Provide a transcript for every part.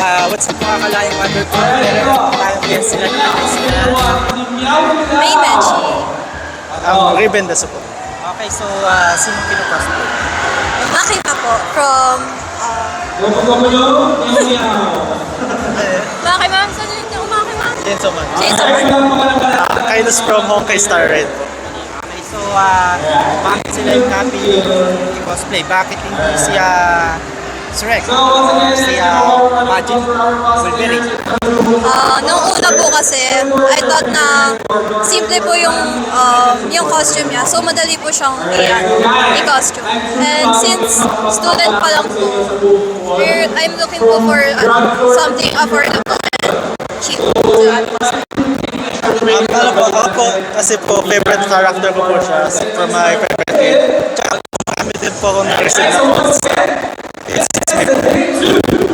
What's up mga kalayang wonderful? Meron tayong guest sila na May Bechi. Ribbon da po. Okay, so sino pinocosplay? Makita po from... Maki ma'am, saan yun yung Maki ma'am? Chainsaw Man. Chainsaw Man. Kindness from Honkai Star Red po. Okay, so bakit sila yung napili i-cosplay? Bakit hindi si Rex? Si Majin Wolverine? Nung una po kasi, I thought na simple po yung costume niya. So, madali po siyang i-costume. And since student pa lang po, I'm looking po for something affordable and cheap to cosplay. Alam po, ako po, kasi po, favorite character ko po siya from my favorite game. Tsaka marami din po akong na-receive na po.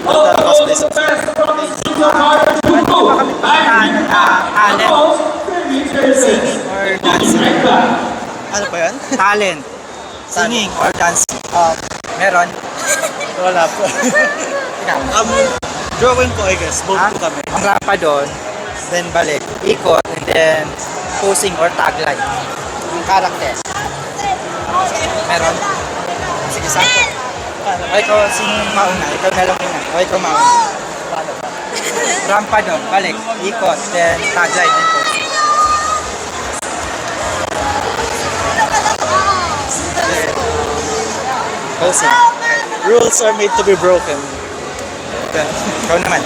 Cosplay sa Ano ba kami talent? Singing or dancing? Ano pa yan? Talent. Singing or dancing? Meron? Wala po. Ikaw. Drawing po, I guess. Both po kami. Ang rampa doon, then balik, ikot, and then posing or tagline. Yung character. Meron? Sige, sample. O ikaw, sino mauna? Ikaw na lang yun. O ikaw mauna. Rampa doon, balik, ikot, then tagline, then posing. Posing. Rules are made to be broken. Then, ikaw naman.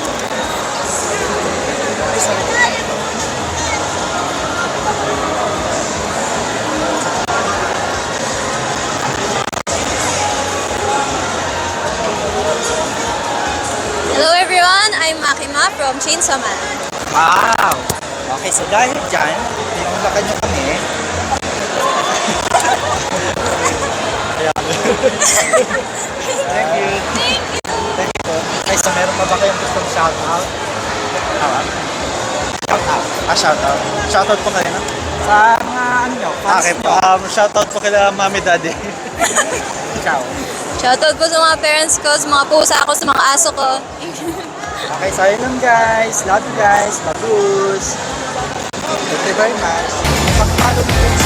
Hello everyone, I'm Makima from Chainsaw Man. Wow! Okay, so dahil dyan, tinulakan nyo kami. Thank you. Thank you po. Okay, so meron pa ba kayong gustong shoutout? Shoutout. Shoutout. Shoutout po kayo, no? Sa mga ano nyo, fans Okay po. nyo. Shoutout po kila Mami Daddy. Ikaw. Shoutout po sa mga parents ko, sa mga pusa ko, sa mga aso ko. Okay, so yun lang guys. Love you guys. Bagus. Thank you very much. Pag-follow nyo